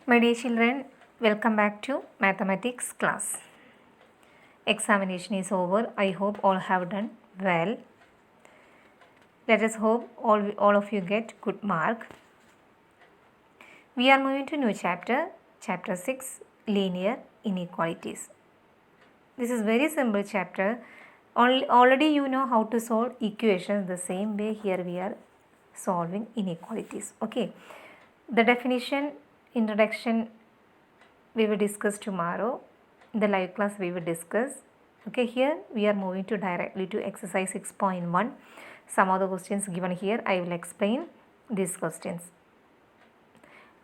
My dear children, welcome back to mathematics class. Examination is over. I hope all have done well. Let us hope all of you get good mark. We are moving to new chapter, chapter 6, linear inequalities. This is very simple chapter. Already you know how to solve equations the same way here we are solving inequalities. Okay. The definition, introduction, we will discuss tomorrow. In the live class we will discuss. Okay, here we are moving to directly to exercise 6.1. Some of the questions given here I will explain these questions.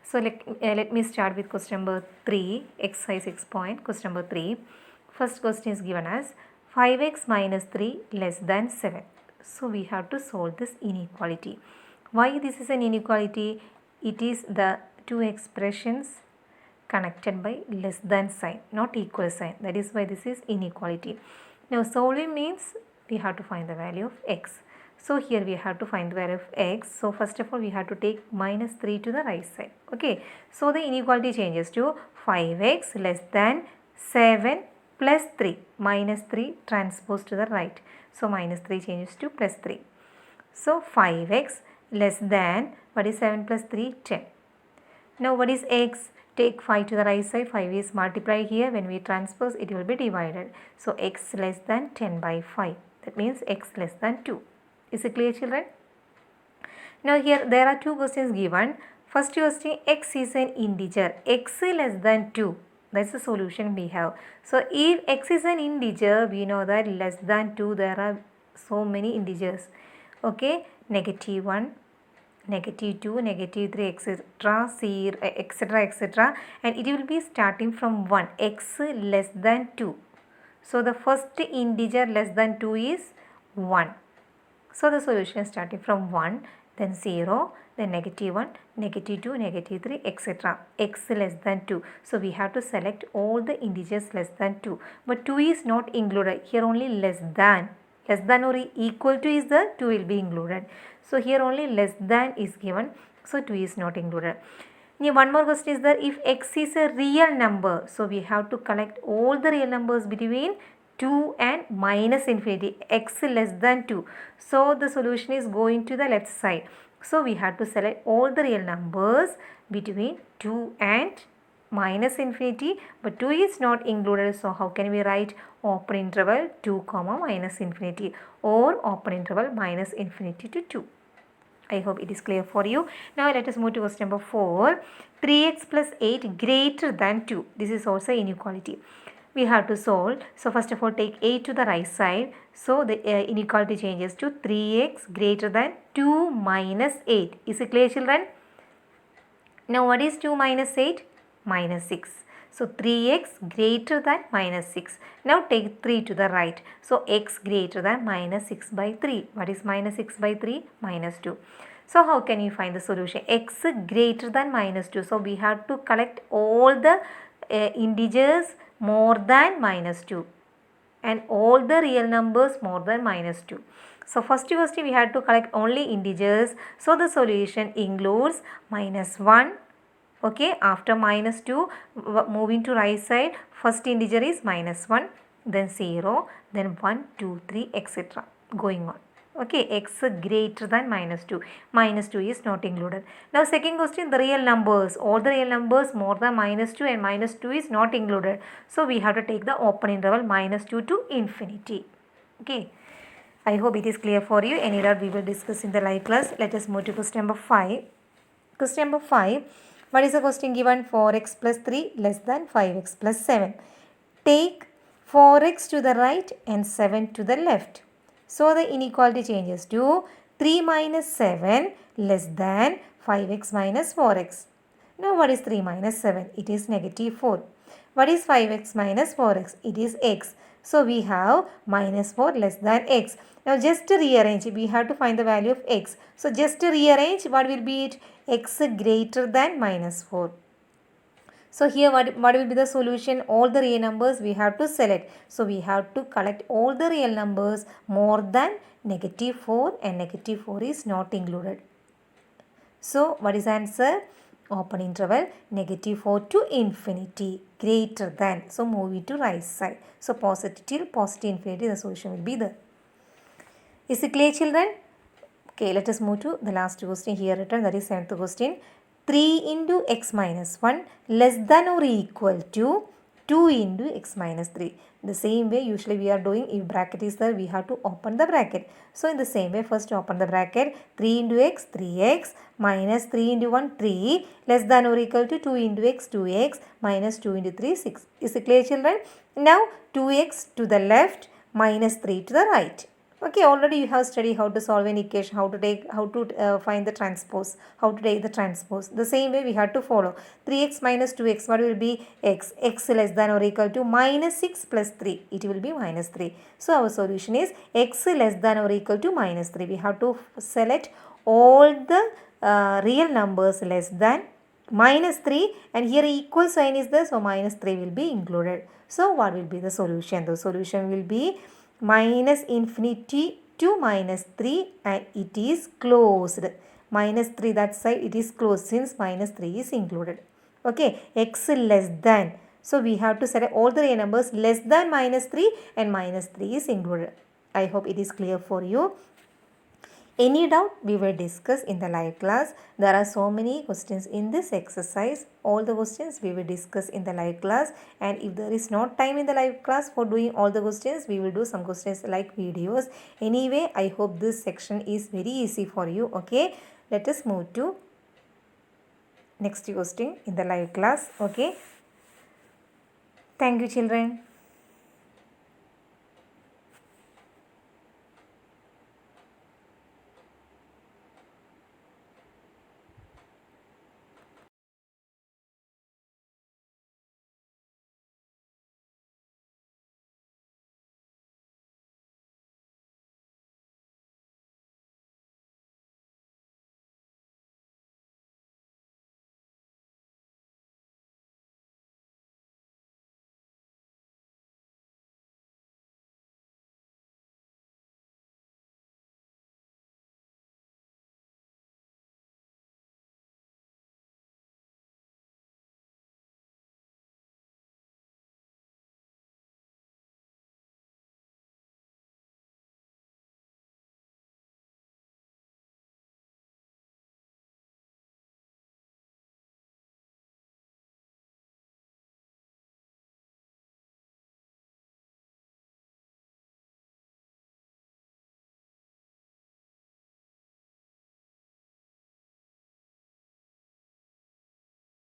So let me start with question number 3, exercise 6 point, question number 3. First question is given as 5x minus 3 less than 7. So we have to solve this inequality. Why this is an inequality? It is the two expressions connected by less than sign, not equal sign. That is why this is inequality. Now solving means we have to find the value of x. So here we have to find the value of x. So first of all we have to take minus 3 to the right side. Okay. So the inequality changes to 5x less than 7 plus 3. Minus 3 transpose to the right. So minus 3 changes to plus 3. So 5x less than, what is 7 plus 3? 10. Now what is x? Take 5 to the right side, 5 is multiplied here, when we transpose it will be divided. So x less than 10 by 5, that means x less than 2. Is it clear, children? Now here there are two questions given. First question, x is an integer, x less than 2, that's the solution we have. So if x is an integer, we know that less than 2 there are so many integers. Okay, negative 1, negative 2, negative 3, etc., 0, etc., etc., and it will be starting from 1, x less than 2. So the first integer less than 2 is 1. So the solution is starting from 1, then 0, then negative 1, negative 2, negative 3, etc., x less than 2. So we have to select all the integers less than 2. But 2 is not included. Here only less than. Less than or equal to is the 2 will be included. So here only less than is given. So 2 is not included. Now one more question is that if x is a real number, so we have to collect all the real numbers between 2 and minus infinity, x less than 2. So the solution is going to the left side. So we have to select all the real numbers between 2 and minus infinity, but 2 is not included. So how can we write open interval 2 comma minus infinity, or open interval minus infinity to 2. I hope it is clear for you. Now let us move to question number 4. 3x plus 8 greater than 2. This is also inequality. We have to solve. So first of all take 8 to the right side. So the inequality changes to 3x greater than 2 minus 8. Is it clear, children? Now what is 2 minus 8? Minus 6. So 3x greater than minus 6. Now take 3 to the right. So x greater than minus 6 by 3. What is minus 6 by 3? Minus 2. So how can you find the solution? X greater than minus 2. So we have to collect all the integers more than minus 2 and all the real numbers more than minus 2. So first we had to collect only integers. So the solution includes minus 1. Okay, after minus 2, moving to right side, first integer is minus 1, then 0, then 1, 2, 3, etc. going on. Okay, x greater than minus 2. Minus 2 is not included. Now second question, the real numbers. All the real numbers more than minus 2 and minus 2 is not included. So we have to take the open interval minus 2 to infinity. Okay. I hope it is clear for you. Any doubt we will discuss in the live class. Let us move to question number 5. Question number 5. What is the question given? 4x plus 3 less than 5x plus 7. Take 4x to the right and 7 to the left. So the inequality changes to 3 minus 7 less than 5x minus 4x. Now what is 3 minus 7? It is negative 4. What is 5x minus 4x? It is x. So we have minus 4 less than x. Now just to rearrange, we have to find the value of x. So just to rearrange, what will be it? X greater than minus 4. So here what will be the solution? All the real numbers we have to select. So we have to collect all the real numbers more than negative 4 and negative 4 is not included. So what is the answer? open interval -4 to infinity, greater than. So move it to right side. So positive till positive infinity, the solution will be there. Is it clear, children? Okay, let us move to the last question here written, that is 7th question. 3 into x minus 1 less than or equal to 2 into x minus 3. The same way usually we are doing, if bracket is there, we have to open the bracket. So in the same way, first open the bracket, 3 into x, 3x, minus 3 into 1, 3, less than or equal to 2 into x, 2x, minus 2 into 3, 6. Is it clear, children? Now 2x to the left, minus 3 to the right. Okay, already you have studied how to solve an equation, how to find the transpose, how to take the transpose. The same way we have to follow. 3x minus 2x, what will be x? X less than or equal to minus 6 plus 3. It will be minus 3. So our solution is x less than or equal to minus 3. We have to select all the real numbers less than minus 3, and here equal sign is there, so minus 3 will be included. So what will be the solution? The solution will be minus infinity to minus 3, and it is closed. Minus 3, that side it is closed since minus 3 is included. Okay, x less than. So we have to select all the real numbers less than minus 3, and minus 3 is included. I hope it is clear for you. Any doubt, we will discuss in the live class. There are so many questions in this exercise. All the questions we will discuss in the live class, and if there is not time in the live class for doing all the questions, we will do some questions like videos. Anyway, I hope this section is very easy for you. Okay, let us move to next question in the live class. Okay, thank you, children.